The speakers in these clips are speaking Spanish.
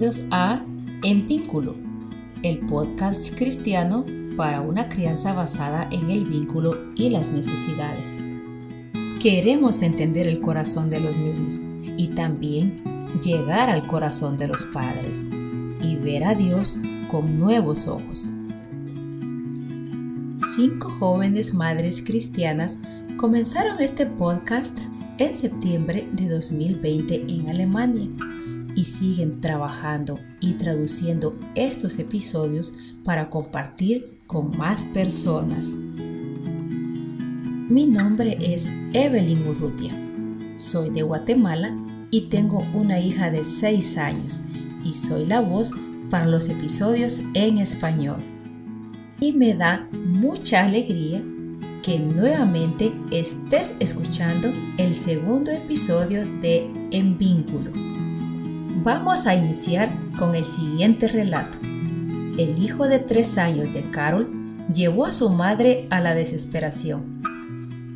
Bienvenidos a En Vínculo, el podcast cristiano para una crianza basada en el vínculo y las necesidades. Queremos entender el corazón de los niños y también llegar al corazón de los padres y ver a Dios con nuevos ojos. 5 jóvenes madres cristianas comenzaron este podcast en septiembre de 2020 en Alemania y siguen trabajando y traduciendo estos episodios para compartir con más personas. Mi nombre es Evelyn Urrutia. Soy de Guatemala y tengo una hija de 6 años y soy la voz para los episodios en español. Y me da mucha alegría que nuevamente estés escuchando el segundo episodio de En Vínculo. Vamos a iniciar con el siguiente relato. El hijo de 3 años de Carol llevó a su madre a la desesperación.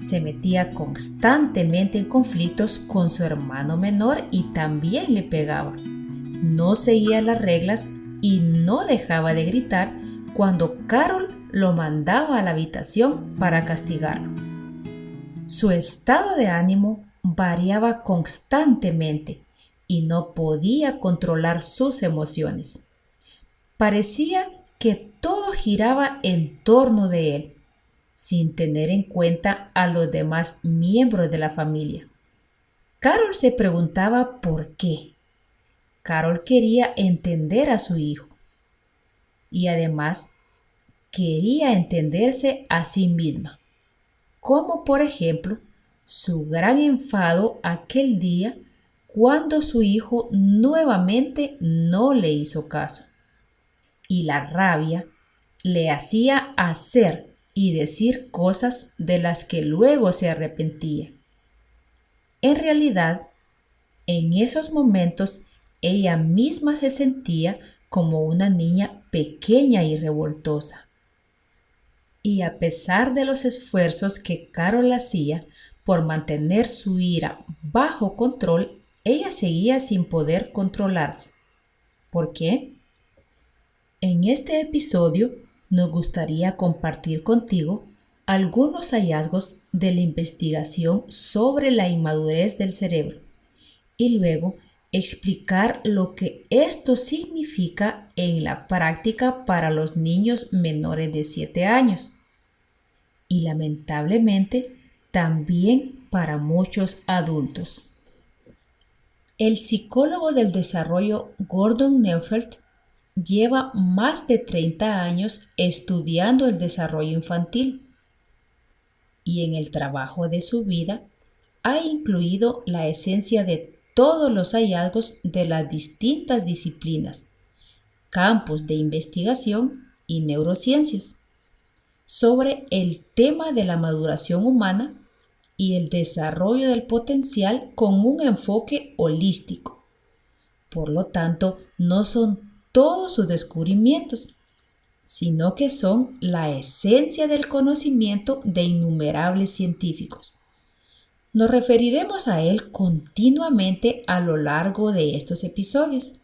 Se metía constantemente en conflictos con su hermano menor y también le pegaba. No seguía las reglas y no dejaba de gritar cuando Carol lo mandaba a la habitación para castigarlo. Su estado de ánimo variaba constantemente y no podía controlar sus emociones. Parecía que todo giraba en torno de él, sin tener en cuenta a los demás miembros de la familia. Carol se preguntaba por qué. Carol quería entender a su hijo y además quería entenderse a sí misma, como por ejemplo su gran enfado aquel día cuando su hijo nuevamente no le hizo caso. Y la rabia le hacía hacer y decir cosas de las que luego se arrepentía. En realidad, en esos momentos ella misma se sentía como una niña pequeña y revoltosa. Y a pesar de los esfuerzos que Carol hacía por mantener su ira bajo control, ella seguía sin poder controlarse. ¿Por qué? En este episodio nos gustaría compartir contigo algunos hallazgos de la investigación sobre la inmadurez del cerebro y luego explicar lo que esto significa en la práctica para los niños menores de 7 años y lamentablemente también para muchos adultos. El psicólogo del desarrollo Gordon Neufeld lleva más de 30 años estudiando el desarrollo infantil y en el trabajo de su vida ha incluido la esencia de todos los hallazgos de las distintas disciplinas, campos de investigación y neurociencias sobre el tema de la maduración humana y el desarrollo del potencial con un enfoque holístico. Por lo tanto, no son todos sus descubrimientos, sino que son la esencia del conocimiento de innumerables científicos. Nos referiremos a él continuamente a lo largo de estos episodios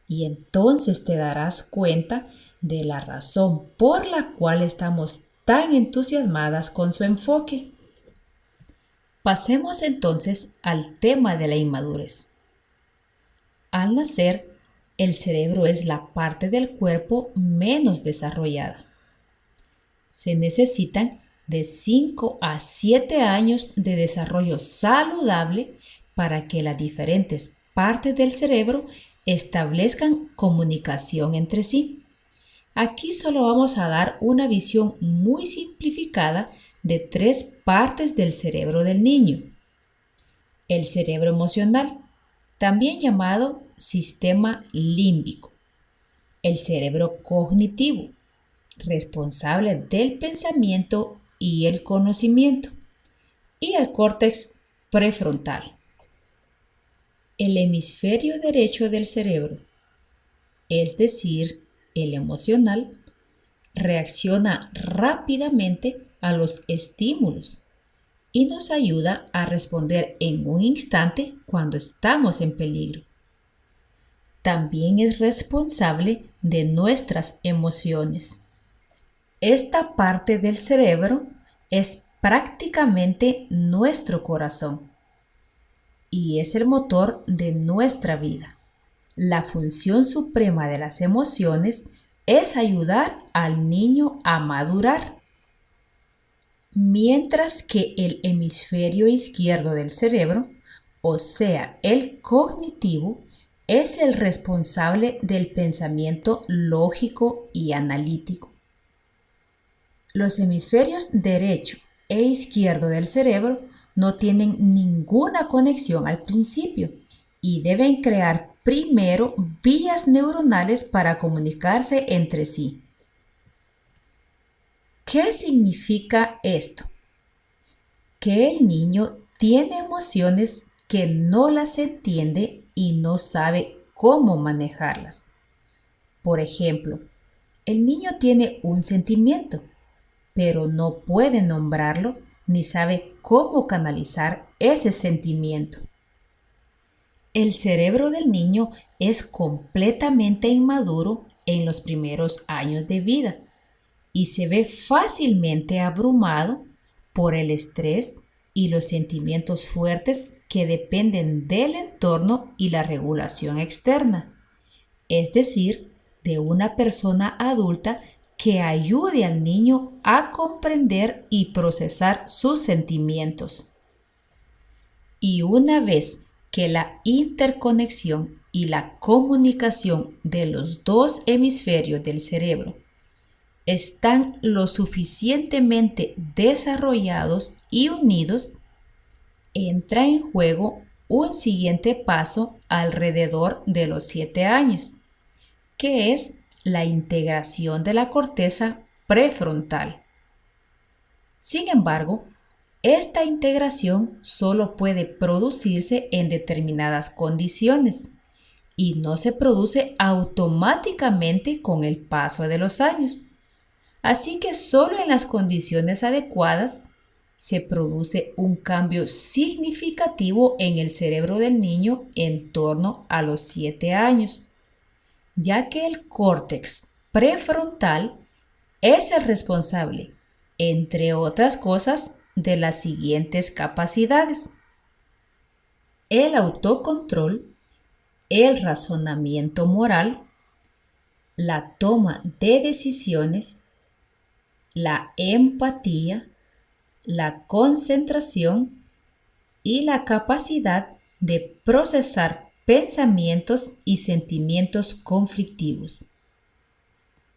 y entonces te darás cuenta de la razón por la cual estamos tan entusiasmadas con su enfoque. Pasemos entonces al tema de la inmadurez. Al nacer, el cerebro es la parte del cuerpo menos desarrollada. Se necesitan de 5 a 7 años de desarrollo saludable para que las diferentes partes del cerebro establezcan comunicación entre sí. Aquí solo vamos a dar una visión muy simplificada de 3 partes del cerebro del niño. El cerebro emocional, también llamado sistema límbico. El cerebro cognitivo, responsable del pensamiento y el conocimiento. Y el córtex prefrontal. El hemisferio derecho del cerebro, es decir, el emocional, reacciona rápidamente a los estímulos y nos ayuda a responder en un instante cuando estamos en peligro. también es responsable de nuestras emociones. Esta parte del cerebro es prácticamente nuestro corazón y es el motor de nuestra vida. La función suprema de las emociones es ayudar al niño a madurar, mientras que el hemisferio izquierdo del cerebro, o sea, el cognitivo, es el responsable del pensamiento lógico y analítico. Los hemisferios derecho e izquierdo del cerebro no tienen ninguna conexión al principio y deben crear primero vías neuronales para comunicarse entre sí. ¿Qué significa esto? Que el niño tiene emociones que no las entiende y no sabe cómo manejarlas. Por ejemplo, el niño tiene un sentimiento, pero no puede nombrarlo ni sabe cómo canalizar ese sentimiento. El cerebro del niño es completamente inmaduro en los primeros años de vida y se ve fácilmente abrumado por el estrés y los sentimientos fuertes que dependen del entorno y la regulación externa, es decir, de una persona adulta que ayude al niño a comprender y procesar sus sentimientos. Y una vez que la interconexión y la comunicación de los dos hemisferios del cerebro están lo suficientemente desarrollados y unidos, entra en juego un siguiente paso alrededor de los 7 años, que es la integración de la corteza prefrontal. Sin embargo, esta integración solo puede producirse en determinadas condiciones y no se produce automáticamente con el paso de los años. Así que solo en las condiciones adecuadas se produce un cambio significativo en el cerebro del niño en torno a los 7 años, ya que el córtex prefrontal es el responsable, entre otras cosas, de las siguientes capacidades: el autocontrol, el razonamiento moral, la toma de decisiones, la empatía, la concentración y la capacidad de procesar pensamientos y sentimientos conflictivos.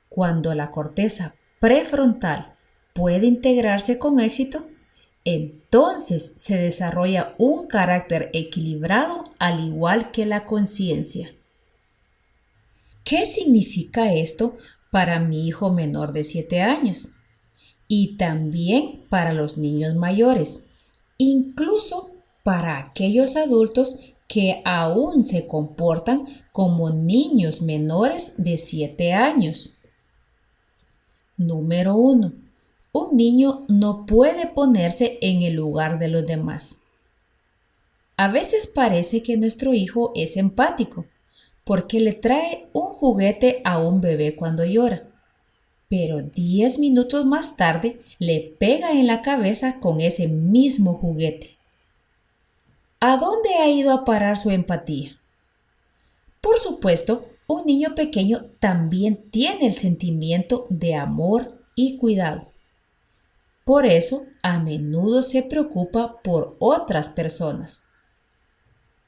Cuando la corteza prefrontal puede integrarse con éxito, entonces se desarrolla un carácter equilibrado al igual que la conciencia. ¿Qué significa esto para mi hijo menor de 7 años? Y también para los niños mayores, incluso para aquellos adultos que aún se comportan como niños menores de 7 años. Número 1. Un niño no puede ponerse en el lugar de los demás. A veces parece que nuestro hijo es empático porque le trae un juguete a un bebé cuando llora, pero 10 minutos más tarde le pega en la cabeza con ese mismo juguete. ¿A dónde ha ido a parar su empatía? Por supuesto, un niño pequeño también tiene el sentimiento de amor y cuidado. Por eso, a menudo se preocupa por otras personas.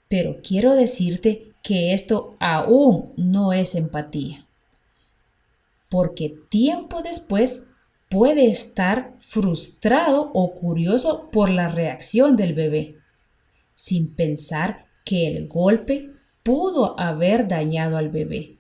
Pero quiero decirte que esto aún no es empatía, porque tiempo después puede estar frustrado o curioso por la reacción del bebé, sin pensar que el golpe pudo haber dañado al bebé.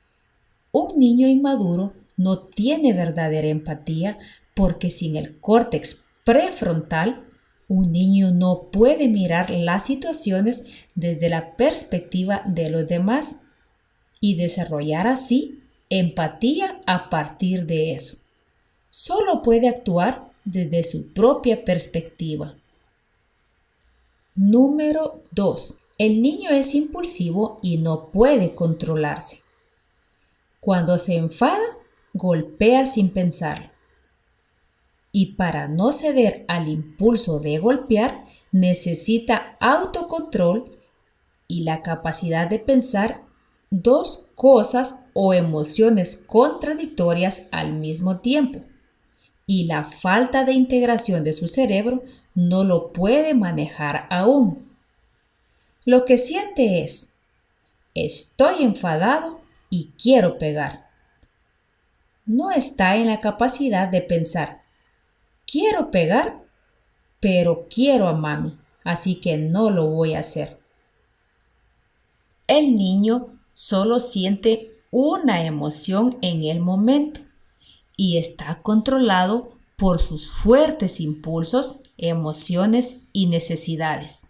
Un niño inmaduro no tiene verdadera empatía porque sin el córtex prefrontal, un niño no puede mirar las situaciones desde la perspectiva de los demás y desarrollar así empatía a partir de eso. Solo puede actuar desde su propia perspectiva. Número 2. El niño es impulsivo y no puede controlarse. Cuando se enfada, golpea sin pensarlo. Y para no ceder al impulso de golpear, necesita autocontrol y la capacidad de pensar dos cosas o emociones contradictorias al mismo tiempo. Y la falta de integración de su cerebro no lo puede manejar aún. Lo que siente es: estoy enfadado y quiero pegar. No está en la capacidad de pensar: quiero pegar, pero quiero a mami, así que no lo voy a hacer. El niño solo siente una emoción en el momento y está controlado por sus fuertes impulsos, emociones y necesidades.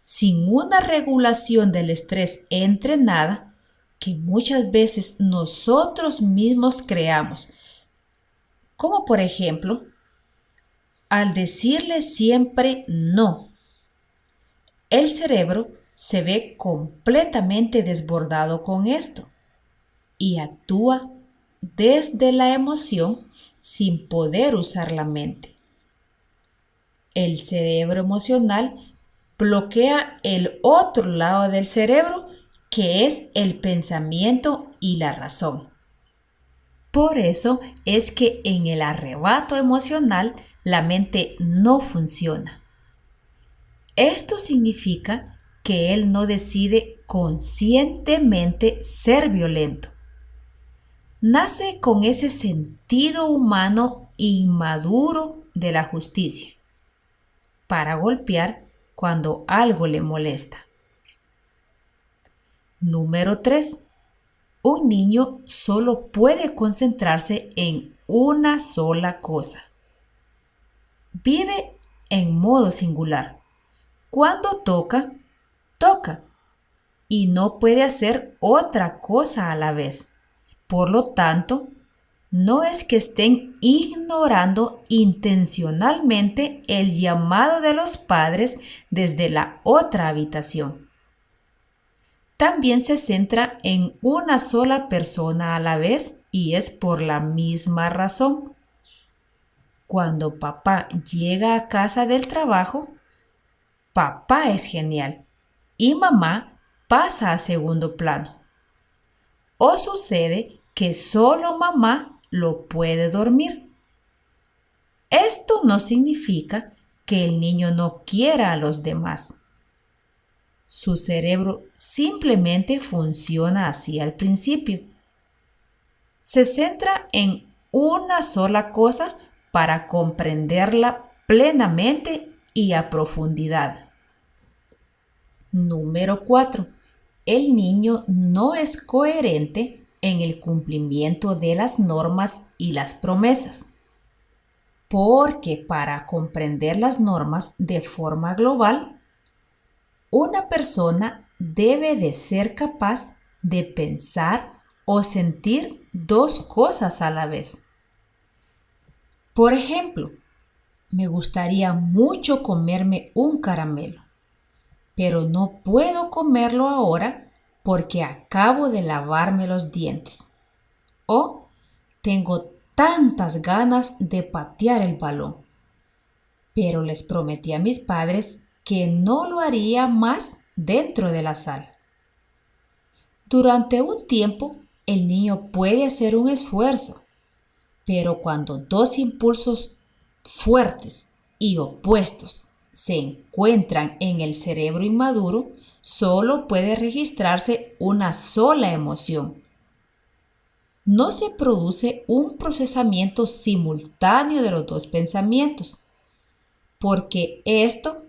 Sin una regulación del estrés entrenada, que muchas veces nosotros mismos creamos, como por ejemplo, al decirle siempre no, el cerebro se ve completamente desbordado con esto y actúa desde la emoción sin poder usar la mente. El cerebro emocional bloquea el otro lado del cerebro, que es el pensamiento y la razón. Por eso es que en el arrebato emocional la mente no funciona. Esto significa que él no decide conscientemente ser violento. Nace con ese sentido humano inmaduro de la justicia para golpear cuando algo le molesta. Número 3. Un niño solo puede concentrarse en una sola cosa. Vive en modo singular. Cuando toca, toca y no puede hacer otra cosa a la vez. Por lo tanto, no es que estén ignorando intencionalmente el llamado de los padres desde la otra habitación. También se centra en una sola persona a la vez y es por la misma razón. Cuando papá llega a casa del trabajo, papá es genial y mamá pasa a segundo plano. O sucede que solo mamá lo puede dormir. Esto no significa que el niño no quiera a los demás. Su cerebro simplemente funciona así al principio. Se centra en una sola cosa para comprenderla plenamente y a profundidad. Número 4. El niño no es coherente en el cumplimiento de las normas y las promesas. Porque para comprender las normas de forma global, una persona debe de ser capaz de pensar o sentir dos cosas a la vez. Por ejemplo, me gustaría mucho comerme un caramelo, pero no puedo comerlo ahora porque acabo de lavarme los dientes. O tengo tantas ganas de patear el balón, pero les prometí a mis padres que no lo haría más dentro de la sala. Durante un tiempo, el niño puede hacer un esfuerzo, pero cuando dos impulsos fuertes y opuestos se encuentran en el cerebro inmaduro, solo puede registrarse una sola emoción. No se produce un procesamiento simultáneo de los dos pensamientos, porque esto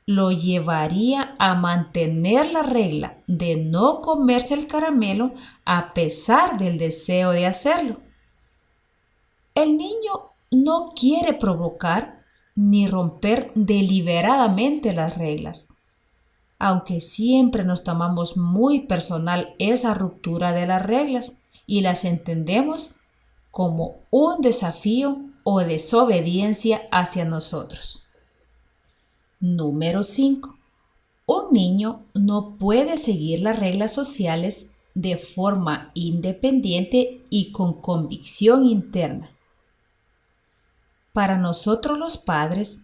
lo llevaría a mantener la regla de no comerse el caramelo a pesar del deseo de hacerlo. El niño no quiere provocar ni romper deliberadamente las reglas, aunque siempre nos tomamos muy personal esa ruptura de las reglas y las entendemos como un desafío o desobediencia hacia nosotros. Número 5. Un niño no puede seguir las reglas sociales de forma independiente y con convicción interna. Para nosotros los padres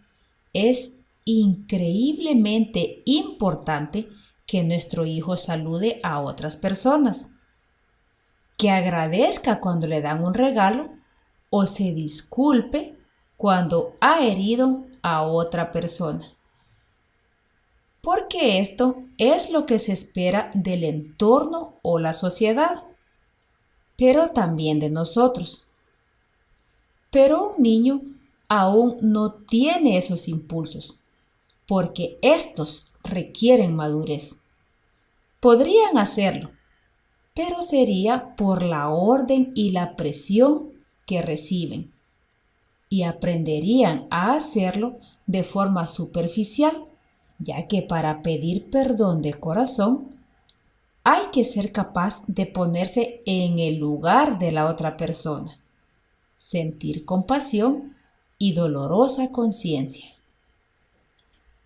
es increíblemente importante que nuestro hijo salude a otras personas, que agradezca cuando le dan un regalo o se disculpe cuando ha herido a otra persona. Porque esto es lo que se espera del entorno o la sociedad, pero también de nosotros. Pero un niño aún no tiene esos impulsos, porque estos requieren madurez. Podrían hacerlo, pero sería por la orden y la presión que reciben, y aprenderían a hacerlo de forma superficial, ya que para pedir perdón de corazón hay que ser capaz de ponerse en el lugar de la otra persona, sentir compasión y dolorosa conciencia.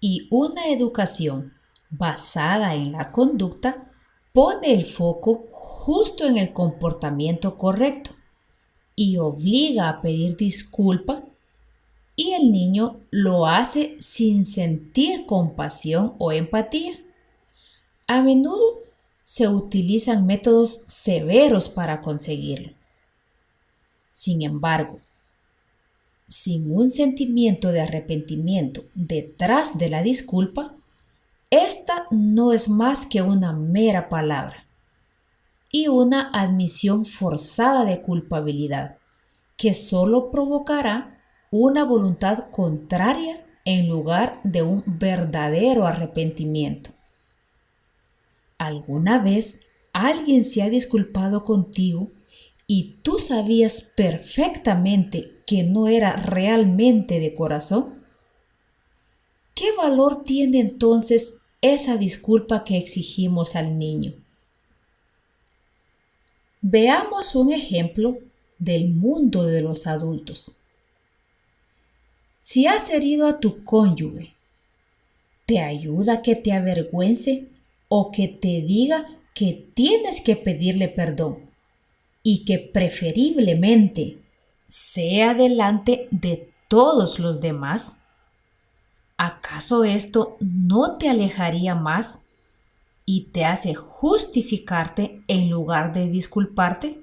Y una educación basada en la conducta pone el foco justo en el comportamiento correcto y obliga a pedir disculpa, y el niño lo hace sin sentir compasión o empatía. A menudo se utilizan métodos severos para conseguirlo. Sin embargo, sin un sentimiento de arrepentimiento detrás de la disculpa, esta no es más que una mera palabra y una admisión forzada de culpabilidad que solo provocará una voluntad contraria en lugar de un verdadero arrepentimiento. ¿Alguna vez alguien se ha disculpado contigo y tú sabías perfectamente que no era realmente de corazón? ¿Qué valor tiene entonces esa disculpa que exigimos al niño? Veamos un ejemplo del mundo de los adultos. Si has herido a tu cónyuge, ¿te ayuda que te avergüence o que te diga que tienes que pedirle perdón y que preferiblemente sea delante de todos los demás? ¿Acaso esto no te alejaría más y te hace justificarte en lugar de disculparte?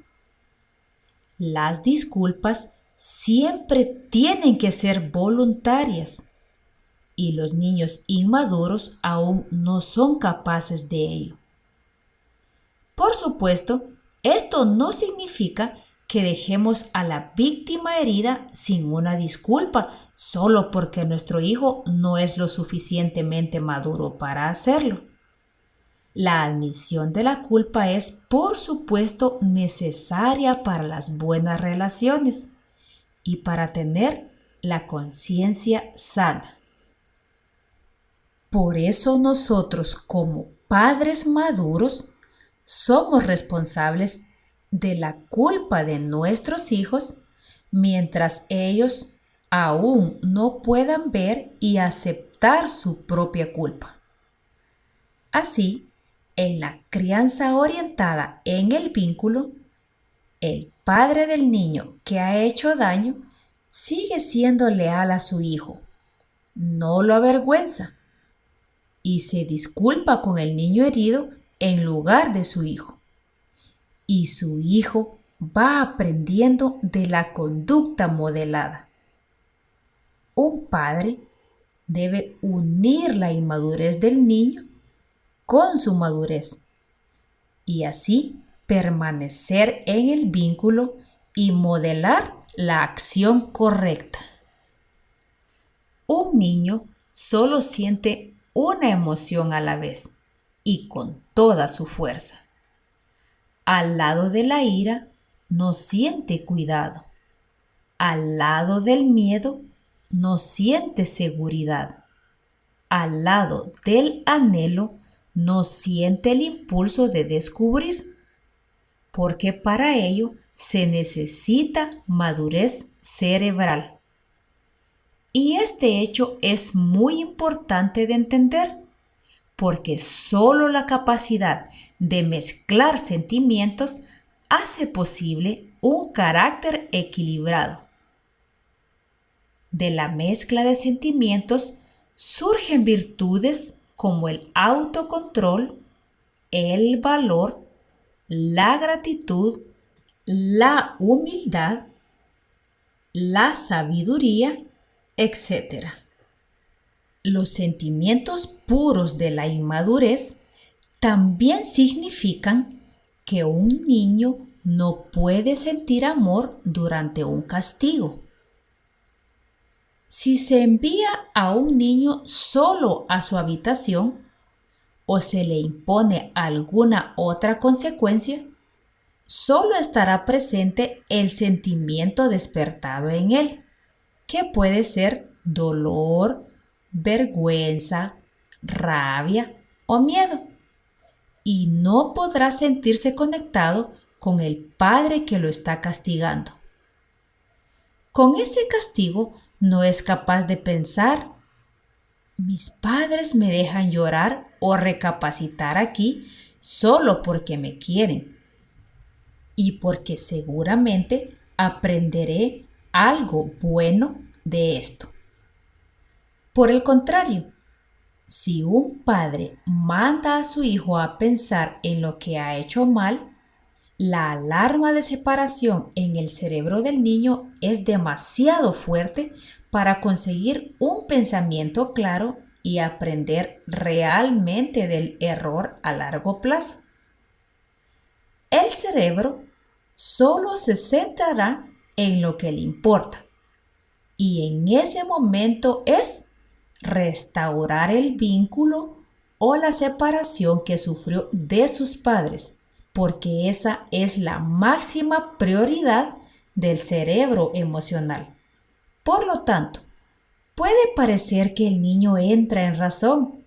Las disculpas siempre tienen que ser voluntarias y los niños inmaduros aún no son capaces de ello. Por supuesto, esto no significa que dejemos a la víctima herida sin una disculpa solo porque nuestro hijo no es lo suficientemente maduro para hacerlo. La admisión de la culpa es, por supuesto, necesaria para las buenas relaciones y para tener la conciencia sana. Por eso nosotros, como padres maduros, somos responsables de la culpa de nuestros hijos mientras ellos aún no puedan ver y aceptar su propia culpa. Así, en la crianza orientada en el vínculo, el padre del niño que ha hecho daño sigue siendo leal a su hijo, no lo avergüenza y se disculpa con el niño herido en lugar de su hijo. Y su hijo va aprendiendo de la conducta modelada. Un padre debe unir la inmadurez del niño con su madurez y así permanecer en el vínculo y modelar la acción correcta. Un niño solo siente una emoción a la vez y con toda su fuerza. Al lado de la ira no siente cuidado. Al lado del miedo no siente seguridad. Al lado del anhelo no siente el impulso de descubrir, porque para ello se necesita madurez cerebral. Y este hecho es muy importante de entender, porque solo la capacidad de mezclar sentimientos hace posible un carácter equilibrado. De la mezcla de sentimientos surgen virtudes como el autocontrol, el valor, la gratitud, la humildad, la sabiduría, etc. Los sentimientos puros de la inmadurez también significan que un niño no puede sentir amor durante un castigo. Si se envía a un niño solo a su habitación o se le impone alguna otra consecuencia, solo estará presente el sentimiento despertado en él, que puede ser dolor, vergüenza, rabia o miedo, y no podrá sentirse conectado con el padre que lo está castigando. Con ese castigo no es capaz de pensar: mis padres me dejan llorar o recapacitar aquí solo porque me quieren y porque seguramente aprenderé algo bueno de esto. Por el contrario, si un padre manda a su hijo a pensar en lo que ha hecho mal, la alarma de separación en el cerebro del niño es demasiado fuerte para conseguir un pensamiento claro y aprender realmente del error a largo plazo. El cerebro solo se centrará en lo que le importa, y en ese momento es restaurar el vínculo o la separación que sufrió de sus padres, porque esa es la máxima prioridad del cerebro emocional. Por lo tanto, puede parecer que el niño entra en razón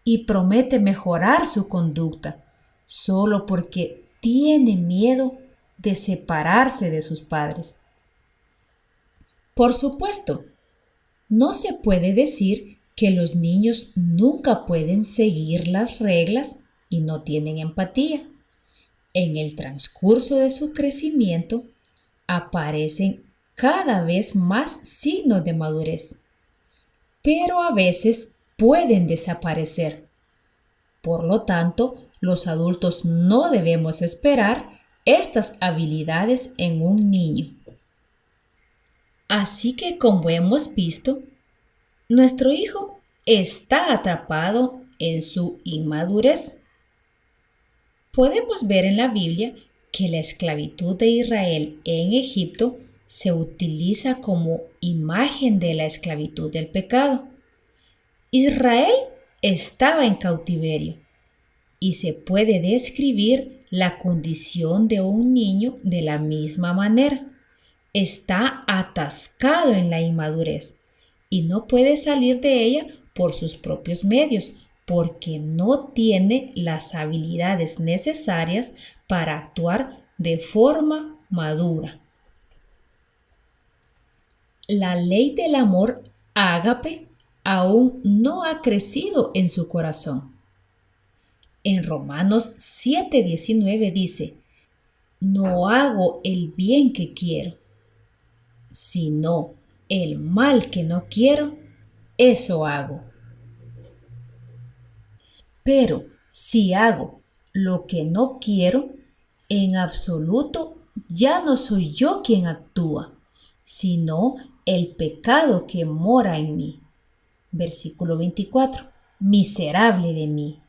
y promete mejorar su conducta solo porque tiene miedo de separarse de sus padres. Por supuesto, no se puede decir que los niños nunca pueden seguir las reglas y no tienen empatía. En el transcurso de su crecimiento aparecen cada vez más signos de madurez, pero a veces pueden desaparecer. Por lo tanto, los adultos no debemos esperar estas habilidades en un niño. Así que, como hemos visto, nuestro hijo está atrapado en su inmadurez. Podemos ver en la Biblia que la esclavitud de Israel en Egipto se utiliza como imagen de la esclavitud del pecado. Israel estaba en cautiverio y se puede describir la condición de un niño de la misma manera. Está atascado en la inmadurez y no puede salir de ella por sus propios medios, porque no tiene las habilidades necesarias para actuar de forma madura. La ley del amor ágape aún no ha crecido en su corazón. En Romanos 7:19 dice: no hago el bien que quiero, sino el mal que no quiero, eso hago. Pero si hago lo que no quiero, en absoluto ya no soy yo quien actúa, sino el pecado que mora en mí. Versículo 24. Miserable de mí,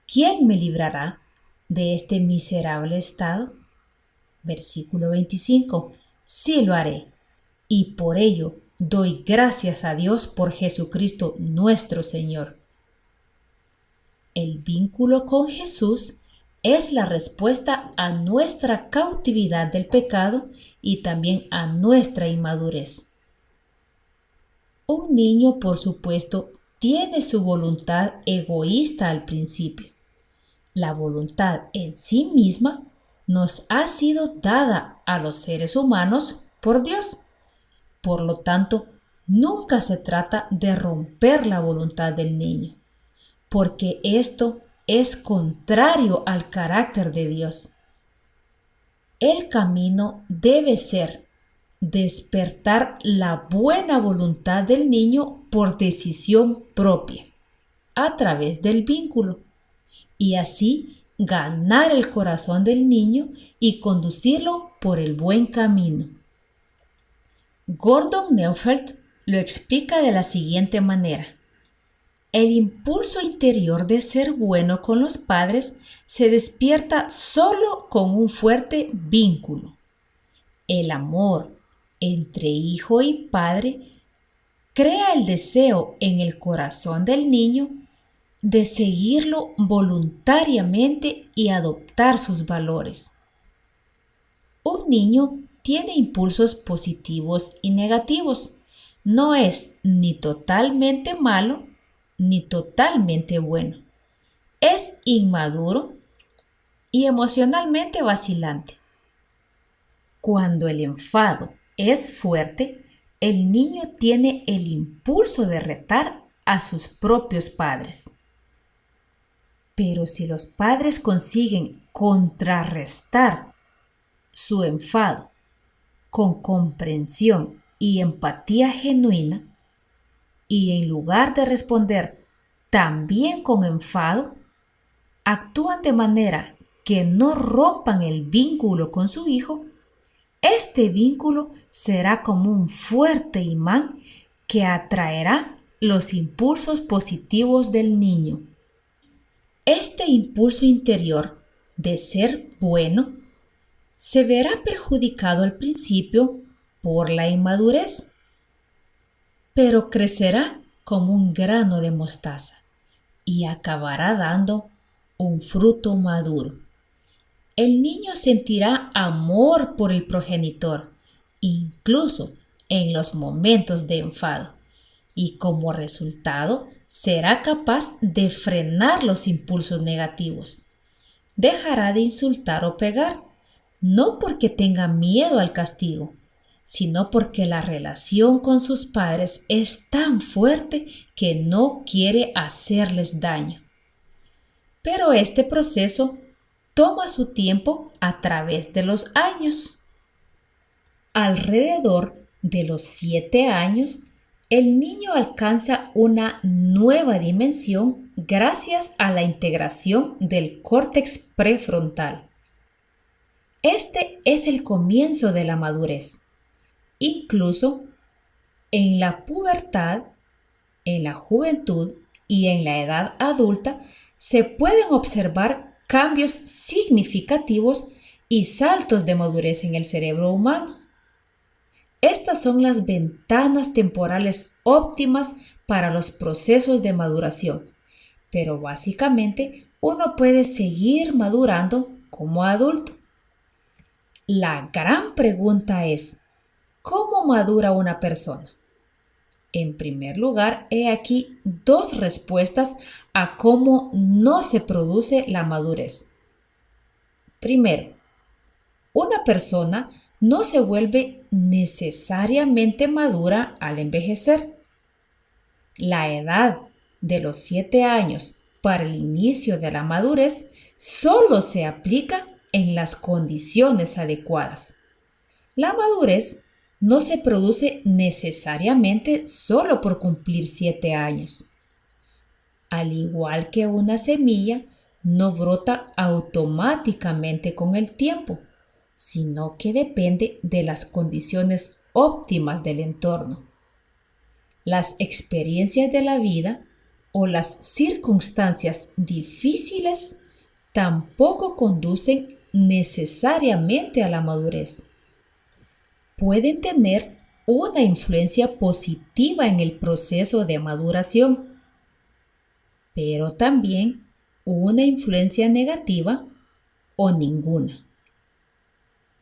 ¿quién me librará de este miserable estado? Versículo 25. Sí lo haré, y por ello doy gracias a Dios por Jesucristo nuestro Señor. El vínculo con Jesús es la respuesta a nuestra cautividad del pecado y también a nuestra inmadurez. Un niño, por supuesto, tiene su voluntad egoísta al principio. La voluntad en sí misma nos ha sido dada a los seres humanos por Dios. Por lo tanto, nunca se trata de romper la voluntad del niño. porque esto es contrario al carácter de Dios. El camino debe ser despertar la buena voluntad del niño por decisión propia, a través del vínculo, y así ganar el corazón del niño y conducirlo por el buen camino. Gordon Neufeld lo explica de la siguiente manera. El impulso interior de ser bueno con los padres se despierta solo con un fuerte vínculo. El amor entre hijo y padre crea el deseo en el corazón del niño de seguirlo voluntariamente y adoptar sus valores. Un niño tiene impulsos positivos y negativos. No es ni totalmente malo ni totalmente bueno. Es inmaduro y emocionalmente vacilante. Cuando el enfado es fuerte, el niño tiene el impulso de retar a sus propios padres. Pero si los padres consiguen contrarrestar su enfado con comprensión y empatía genuina, y en lugar de responder también con enfado, actúan de manera que no rompan el vínculo con su hijo, este vínculo será como un fuerte imán que atraerá los impulsos positivos del niño. Este impulso interior de ser bueno se verá perjudicado al principio por la inmadurez, pero crecerá como un grano de mostaza y acabará dando un fruto maduro. El niño sentirá amor por el progenitor, incluso en los momentos de enfado, y como resultado será capaz de frenar los impulsos negativos. Dejará de insultar o pegar, no porque tenga miedo al castigo, sino porque la relación con sus padres es tan fuerte que no quiere hacerles daño. Pero este proceso toma su tiempo a través de los años. Alrededor de los 7 años, el niño alcanza una nueva dimensión gracias a la integración del córtex prefrontal. Este es el comienzo de la madurez. Incluso en la pubertad, en la juventud y en la edad adulta se pueden observar cambios significativos y saltos de madurez en el cerebro humano. Estas son las ventanas temporales óptimas para los procesos de maduración, pero básicamente uno puede seguir madurando como adulto. La gran pregunta es, ¿cómo madura una persona? En primer lugar, he aquí 2 respuestas a cómo no se produce la madurez. Primero, una persona no se vuelve necesariamente madura al envejecer. La edad de los 7 años para el inicio de la madurez solo se aplica en las condiciones adecuadas. La madurez no se produce necesariamente solo por cumplir 7 años. Al igual que una semilla, no brota automáticamente con el tiempo, sino que depende de las condiciones óptimas del entorno. Las experiencias de la vida o las circunstancias difíciles tampoco conducen necesariamente a la madurez. Pueden tener una influencia positiva en el proceso de maduración, pero también una influencia negativa o ninguna.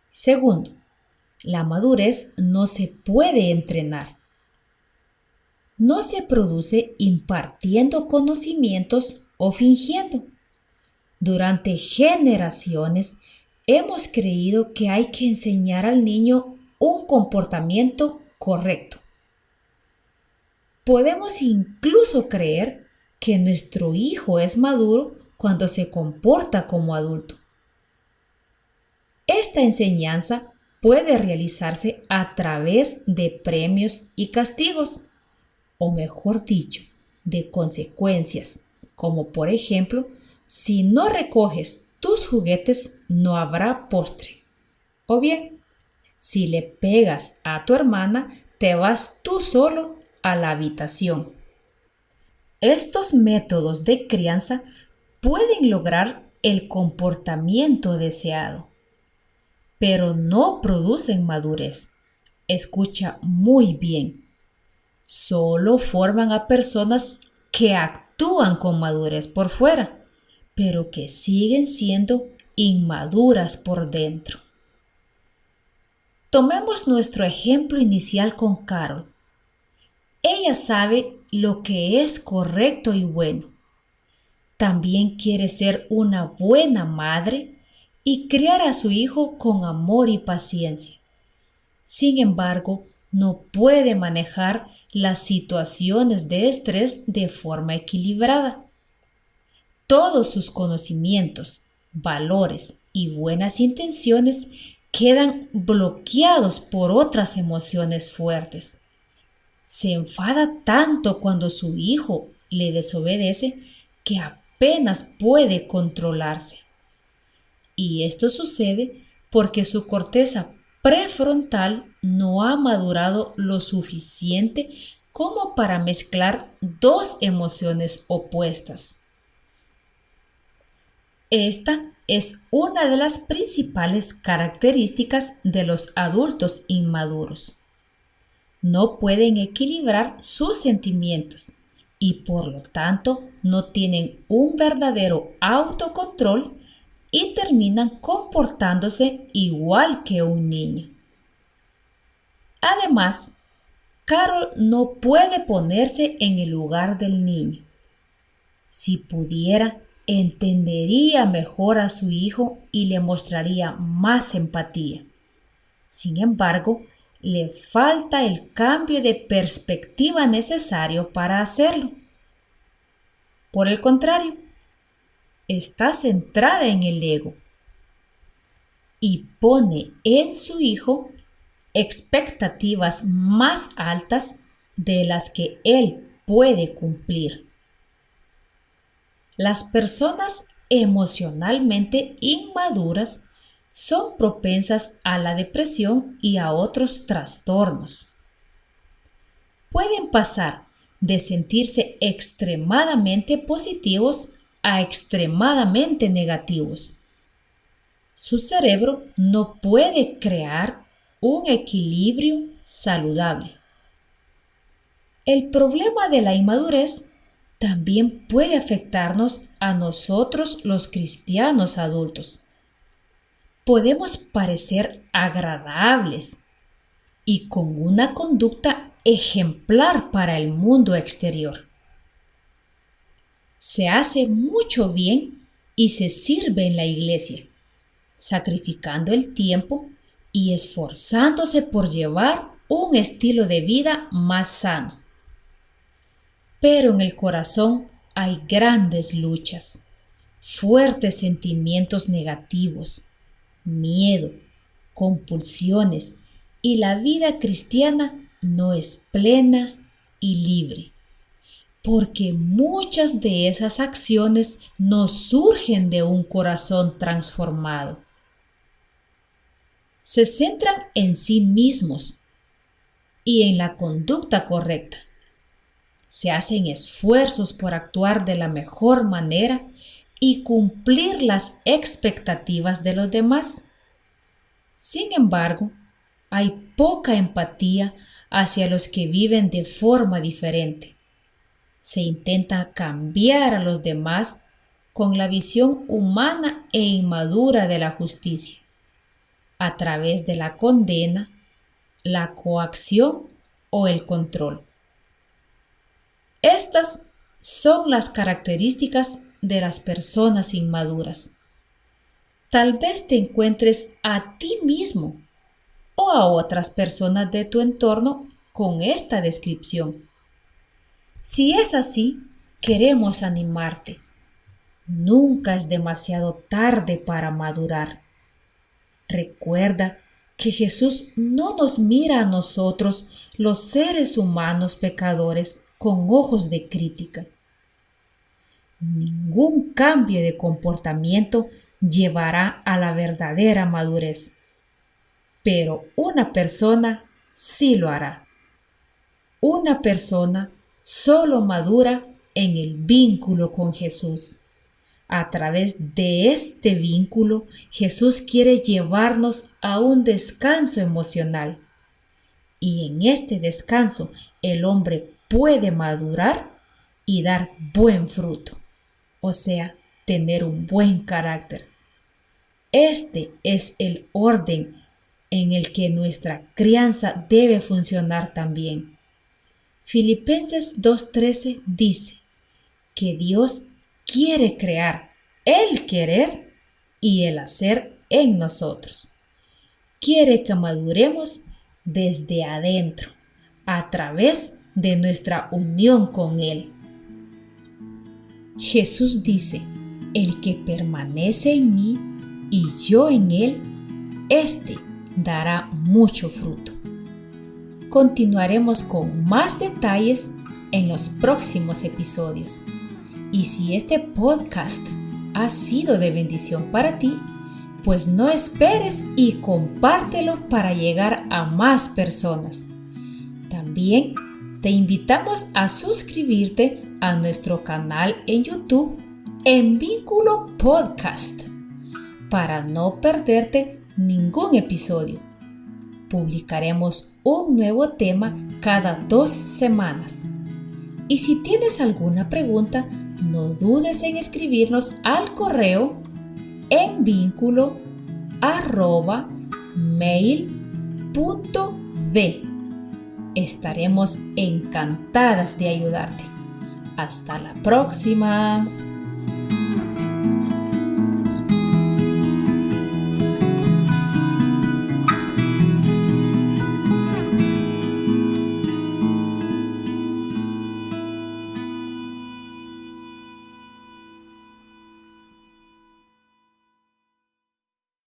Segundo, la madurez no se puede entrenar. No se produce impartiendo conocimientos o fingiendo. Durante generaciones hemos creído que hay que enseñar al niño un comportamiento correcto. Podemos incluso creer que nuestro hijo es maduro cuando se comporta como adulto. Esta enseñanza puede realizarse a través de premios y castigos, o mejor dicho, de consecuencias, como por ejemplo, si no recoges tus juguetes no habrá postre. O bien, si le pegas a tu hermana, te vas tú solo a la habitación. Estos métodos de crianza pueden lograr el comportamiento deseado, pero no producen madurez. Escucha muy bien. Solo forman a personas que actúan con madurez por fuera, pero que siguen siendo inmaduras por dentro. Tomemos nuestro ejemplo inicial con Carol. Ella sabe lo que es correcto y bueno. También quiere ser una buena madre y criar a su hijo con amor y paciencia. Sin embargo, no puede manejar las situaciones de estrés de forma equilibrada. Todos sus conocimientos, valores y buenas intenciones quedan bloqueados por otras emociones fuertes. Se enfada tanto cuando su hijo le desobedece que apenas puede controlarse. Y esto sucede porque su corteza prefrontal no ha madurado lo suficiente como para mezclar dos emociones opuestas. Esta es una de las principales características de los adultos inmaduros. No pueden equilibrar sus sentimientos y por lo tanto no tienen un verdadero autocontrol y terminan comportándose igual que un niño. Además, Carol no puede ponerse en el lugar del niño. Si pudiera, entendería mejor a su hijo y le mostraría más empatía. Sin embargo, le falta el cambio de perspectiva necesario para hacerlo. Por el contrario, está centrada en el ego y pone en su hijo expectativas más altas de las que él puede cumplir. Las personas emocionalmente inmaduras son propensas a la depresión y a otros trastornos. Pueden pasar de sentirse extremadamente positivos a extremadamente negativos. Su cerebro no puede crear un equilibrio saludable. El problema de la inmadurez también puede afectarnos a nosotros los cristianos adultos. Podemos parecer agradables y con una conducta ejemplar para el mundo exterior. Se hace mucho bien y se sirve en la iglesia, sacrificando el tiempo y esforzándose por llevar un estilo de vida más sano. Pero en el corazón hay grandes luchas, fuertes sentimientos negativos, miedo, compulsiones, y la vida cristiana no es plena y libre, porque muchas de esas acciones no surgen de un corazón transformado. Se centran en sí mismos y en la conducta correcta. Se hacen esfuerzos por actuar de la mejor manera y cumplir las expectativas de los demás. Sin embargo, hay poca empatía hacia los que viven de forma diferente. Se intenta cambiar a los demás con la visión humana e inmadura de la justicia, a través de la condena, la coacción o el control. Estas son las características de las personas inmaduras. Tal vez te encuentres a ti mismo o a otras personas de tu entorno con esta descripción. Si es así, queremos animarte. Nunca es demasiado tarde para madurar. Recuerda que Jesús no nos mira a nosotros, los seres humanos pecadores, con ojos de crítica. Ningún cambio de comportamiento llevará a la verdadera madurez, pero una persona sí lo hará. Una persona solo madura en el vínculo con Jesús. A través de este vínculo, Jesús quiere llevarnos a un descanso emocional. Y en este descanso, el hombre puede madurar y dar buen fruto, o sea, tener un buen carácter. Este es el orden en el que nuestra crianza debe funcionar también. Filipenses 2:13 dice que Dios quiere crear el querer y el hacer en nosotros. Quiere que maduremos desde adentro, a través de nuestra unión con Él. Jesús dice, el que permanece en mí y yo en Él, éste dará mucho fruto. Continuaremos con más detalles en los próximos episodios. Y si este podcast ha sido de bendición para ti, pues no esperes y compártelo para llegar a más personas. También te invitamos a suscribirte a nuestro canal en YouTube En Vínculo Podcast para no perderte ningún episodio. Publicaremos un nuevo tema cada 2 semanas. Y si tienes alguna pregunta, no dudes en escribirnos al correo envinculo@mail.de. Estaremos encantadas de ayudarte. Hasta la próxima.